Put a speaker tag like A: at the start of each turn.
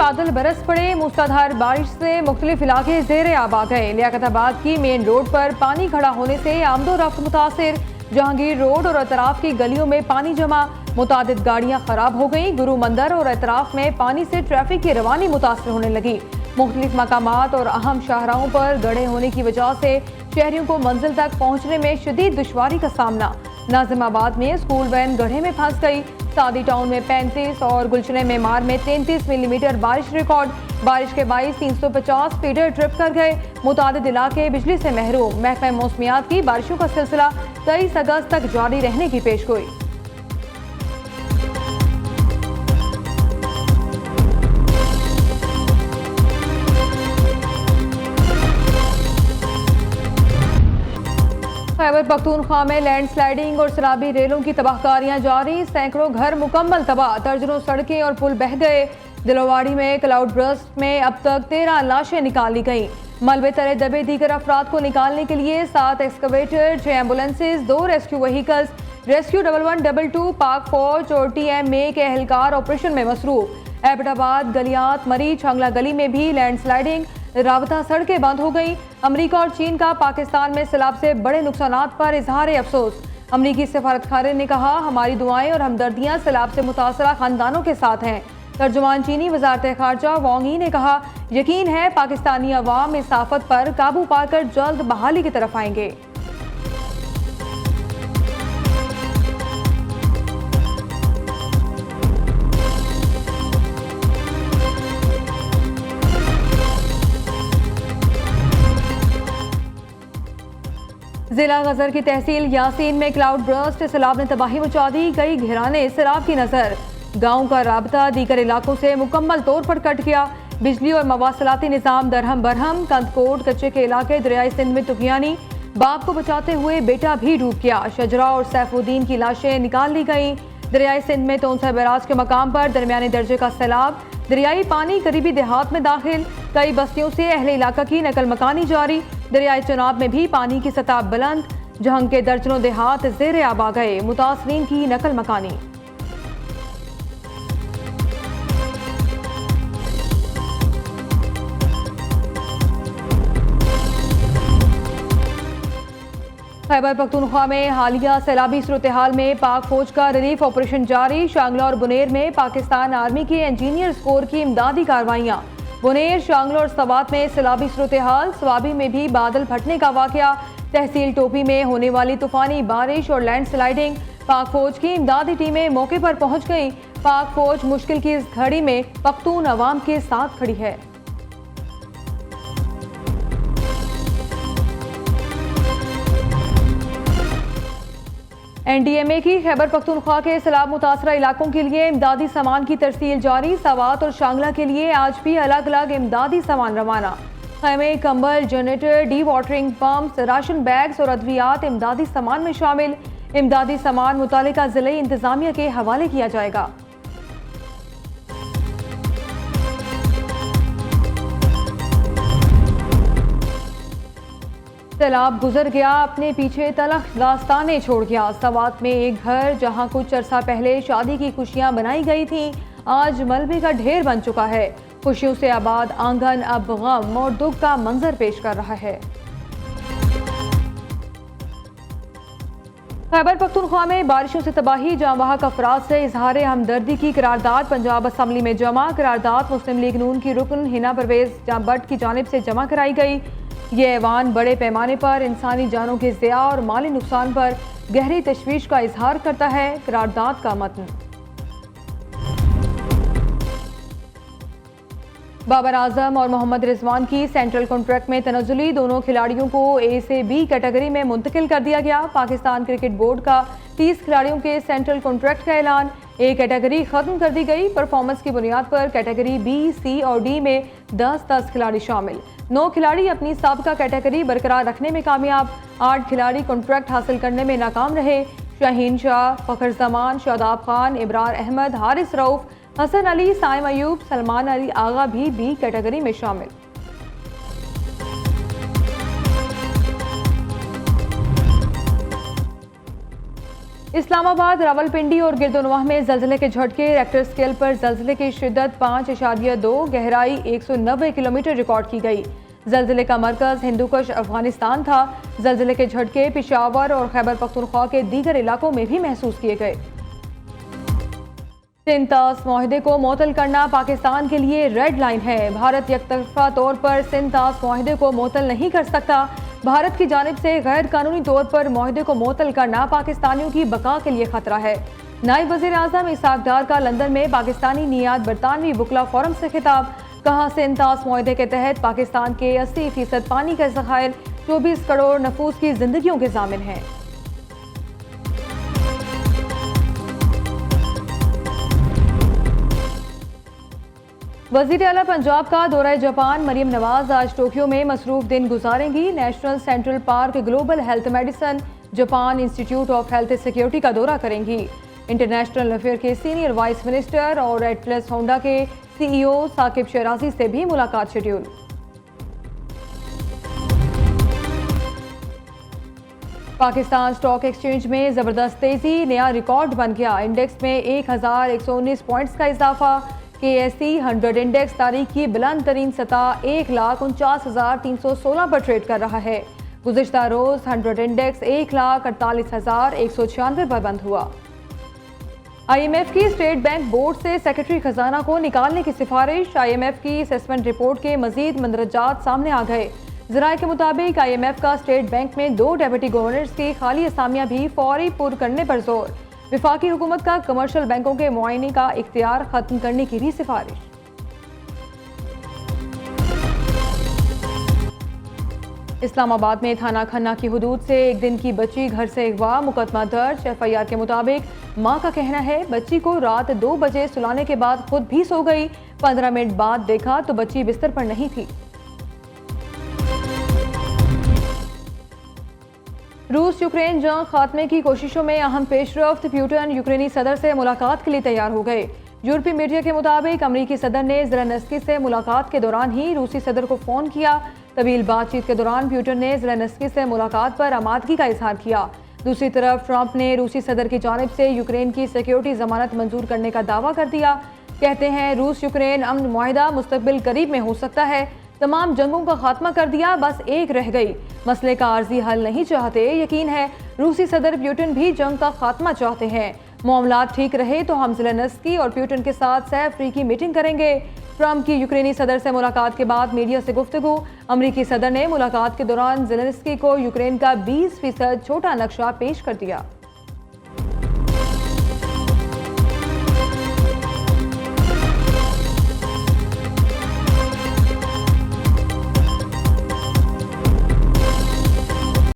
A: बादल बरस पड़े। मूसलाधार बारिश से मुख्तलिफ इलाके ज़ेरे आब आ गए। लियाकताबाद की मेन रोड पर पानी खड़ा होने से आमदोरफ्त मुतासिर। जहांगीर रोड और अतराफ की गलियों में पानी जमा, मुतादिद गाड़ियां खराब हो गई। गुरु मंदिर और अतराफ में पानी से ट्रैफिक की रवानी मुतासर होने लगी। मुख्तलिफ मकामात और अहम शाहराहों पर गड्ढे होने की वजह से शहरियों को मंजिल तक पहुंचने में शदीद दुश्वारी का सामना। नाजिमाबाद में स्कूल वैन गड्ढे में फंस गई। सादी टाउन में 35 और गुलशने मेमार में 33 मिलीमीटर बारिश रिकॉर्ड। बारिश के बाईस 350 फीडर ट्रिप कर गए। मुतादिद इलाके बिजली से महरूम। महकमा मौसमियात की बारिशों का सिलसिला 23 अगस्त तक जारी रहने की पेशगोई। खैबर पख्तूनख्वा में लैंडस्लाइडिंग और सैलाबी रेलों की तबाहकारियां जारी। सैकड़ों घर मुकम्मल तबाह, दर्जनों सड़कें और पुल बह गए। दिलोवाड़ी में क्लाउड बर्स्ट में अब तक 13 लाशें निकाली गईं। मलबे तले दबे दीगर अफराद को निकालने के लिए 7 excavator, 6 ambulances, 2 rescue vehicles, rescue 1122, पाक फौज और TMA के एहलकार ऑपरेशन में मसरूफ। एबटाबाद, गलियात, मरी, छांगला गली में भी लैंडस्लाइडिंग, राबता सड़कें बंद हो गई। अमरीका और चीन का पाकिस्तान में सैलाब से बड़े नुकसानात पर इजहार अफसोस। अमरीकी सफारतखाने ने कहा, हमारी दुआएं और हमदर्दियां सैलाब से मुतासरा खानदानों के साथ हैं। तर्जुमान चीनी वजारत खारजा वांग यी ने कहा, यकीन है पाकिस्तानी अवाम इस आफत पर काबू पाकर जल्द बहाली की तरफ आएंगे। जिला गजर की तहसील यासीन में क्लाउड बर्स्ट, सैलाब ने तबाही मचा दी। कई घराने सैलाब की नजर। गांव का राबता दीगर इलाकों से मुकम्मल तौर पर कट गया। बिजली और मवासलाती निज़ाम दरहम बरहम। कंदकोट कच्चे के इलाके दरियाई सिंध में तुफियानी। बाप को बचाते हुए बेटा भी डूब गया। शजरा और सैफुद्दीन की लाशें निकाल ली गईं। दरियाई सिंध में तोनसा बैराज के मकाम पर दरमियाने दर्जे का सैलाब। दरियाई पानी करीबी देहात में दाखिल। कई बस्तियों से अहले इलाका की नकल मकानी जारी। दरियाई चुनाब में भी पानी की सतह बुलंद। जहंग के दर्जनों देहात ज़ेरे आब आ गए। मुतासरीन की नकल मकानी। खैबर पख्तूनख्वा में हालिया सैलाबी सूरत हाल में पाक फौज का रिलीफ ऑपरेशन जारी। शांगला और बुनेर में पाकिस्तान आर्मी के इंजीनियर्स कोर की इमदादी कार्रवाइयाँ। बुनेर, शांगला और सवात में सैलाबी सूरत हाल। स्वाबी में भी बादल फटने का वाकया। तहसील टोपी में होने वाली तूफानी बारिश और लैंड स्लाइडिंग। पाक फौज की इमदादी टीमें मौके पर पहुंच गईं। पाक फौज मुश्किल की इस घड़ी में पख्तून अवाम के साथ खड़ी है। NDMA की खैबर पख्तूनख्वा के सैलाब मुतासरा इलाकों के लिए इमदादी सामान की तरसील जारी। सवात और शांगला के लिए आज भी अलग अलग इमदादी सामान रवाना। खैमे, कंबल, generator, D watering pumps, ration bags और अद्वियात इमदादी सामान में शामिल। इमदादी सामान मुतालिका जिले इंतजामिया के हवाले किया जाएगा। सैलाब गुजर गया, अपने पीछे तलख दास्तानें छोड़ गया। सवात में एक घर जहां कुछ अरसा पहले शादी की खुशियां बनाई गई थीं, आज मलबे का ढेर बन चुका है। खुशियों से आबाद आंगन अब गम और दुख का मंजर पेश कर रहा है। खैबर पख्तूनख्वा में बारिशों से तबाही, जहां वहां अफराद से इजहार हमदर्दी की करारदाद पंजाब असम्बली में जमा। करारदाद मुस्लिम लीग नून की रुकन हिना परवेज भट्ट की जानिब से जमा कराई गई। ये ऐवान बड़े पैमाने पर इंसानी जानों के ज़िया और माली नुकसान पर गहरी तशवीश का इजहार करता है। करारदाद का मतन। बाबर आजम और मोहम्मद रिजवान की सेंट्रल कॉन्ट्रैक्ट में तनज़ुली। दोनों खिलाड़ियों को A से B कैटेगरी में मुंतकिल कर दिया गया। पाकिस्तान क्रिकेट बोर्ड का 30 खिलाड़ियों के सेंट्रल कॉन्ट्रैक्ट का ऐलान। A कैटेगरी खत्म कर दी गई। परफॉर्मेंस की बुनियाद पर कैटेगरी B, C और D में 10-10 खिलाड़ी शामिल। 9 खिलाड़ी अपनी साबिका कैटेगरी बरकरार रखने में कामयाब। 8 खिलाड़ी कॉन्ट्रैक्ट हासिल करने में नाकाम रहे। शाहीन शाह, फखर जमान, शादाब खान, इब्रार अहमद, हारिस रऊफ, हसन अली, साइम अयूब, सलमान अली आगा भी B कैटेगरी में शामिल। इस्लामाबाद, रावलपिंडी और गिरदोनवाह में जल्जले के झटके। रेक्टर स्केल पर जल्जले की शिद्दत 5.2, गहराई 190 किलोमीटर रिकॉर्ड की गई। जल्जले का मरकज हिंदुकुश अफगानिस्तान था। जल्जले के झटके पेशावर और खैबर पख्तूनख्वा के दीगर इलाकों में भी महसूस किए गए। सिंध-तास मुआहदे को मुअत्तल करना पाकिस्तान के लिए रेड लाइन है। भारत यकतरफा तौर पर सिंध-तास मुआहदे को मुअत्तल नहीं कर सकता। भारत की जानिब से गैर कानूनी तौर पर मुआहदे को मुअत्तल करना पाकिस्तानियों की बका के लिए खतरा है। नायब वज़ीर आज़म इसहाक डार का लंदन में पाकिस्तानी नियाद बरतानवी वकला फोरम से खिताब। कहा, सिंध-तास मुआहदे के तहत पाकिस्तान के 80% पानी का ज़खायर 24 करोड़ नफूस की जिंदगियों के ज़ामिन है। वज़ीर आला पंजाब का दौरा जापान मरियम नवाज आज टोक्यो में मसरूफ दिन गुजारेंगी। National central park, global health medicine, Japan institute of health security का दौरा करेंगी। इंटरनेशनल अफेयर के सीनियर वाइस मिनिस्टर और एटलस होंडा के CEO साकिब शराजी से भी मुलाकात शेड्यूल। पाकिस्तान स्टॉक एक्सचेंज में जबरदस्त तेजी, नया रिकॉर्ड बन गया। इंडेक्स में 1119 पॉइंट्स का इजाफा। KSE 100 इंडेक्स तारीख की बुलंद तरीन सतह 1,49,316 पर ट्रेड कर रहा है। गुज़िश्ता रोज 100 इंडेक्स 1,48,196 पर बंद हुआ। IMF की स्टेट बैंक बोर्ड से सेक्रेटरी खजाना को निकालने की सिफारिश। IMF की असेसमेंट रिपोर्ट के मजीद मंदरजात सामने आ गए। ज़राए के मुताबिक IMF का स्टेट बैंक में 2 डेप्यूटी गवर्नर्स की खाली असामियां भी फौरी पुर करने पर जोर। विफाकी हुकूमत का कमर्शियल बैंकों के मुआयने का इख्तियार खत्म करने की भी सिफारिश। इस्लामाबाद में थाना खन्ना की हुदूद से एक दिन की बच्ची घर से अगवा, मुकदमा दर्ज। FIR के मुताबिक मां का कहना है बच्ची को रात 2 बजे सुलाने के बाद खुद भी सो गई। 15 मिनट बाद देखा तो बच्ची बिस्तर पर नहीं थी। रूस यूक्रेन जंग खात्मे की कोशिशों में अहम पेशरफ्त। प्यूटन यूक्रेनी सदर से मुलाकात के लिए तैयार हो गए। यूरोपीय मीडिया के मुताबिक अमरीकी सदर ने ज़ेलेंस्की से मुलाकात के दौरान ही रूसी सदर को फ़ोन किया। तवील बातचीत के दौरान प्यूटन ने ज़ेलेंस्की से मुलाकात पर आमादगी का इजहार किया। दूसरी तरफ ट्रंप ने रूसी सदर की जानिब से यूक्रेन की सिक्योरिटी जमानत मंजूर करने का दावा कर दिया। कहते हैं रूस यूक्रेन अमन मुआहिदा मुस्तकबिल करीब में हो सकता है। तमाम जंगों का खात्मा कर दिया, बस एक रह गई। मसले का आर्जी हल नहीं चाहते। यकीन है रूसी सदर प्यूटन भी जंग का खात्मा चाहते हैं। मामलात ठीक रहे तो हम ज़ेलेंस्की और प्यूटन के साथ सह फ्री की मीटिंग करेंगे। ट्रंप की यूक्रेनी सदर से मुलाकात के बाद मीडिया से गुफ्तगू। अमरीकी सदर ने मुलाकात के दौरान ज़ेलेंस्की को यूक्रेन का 20% छोटा नक्शा पेश कर दिया।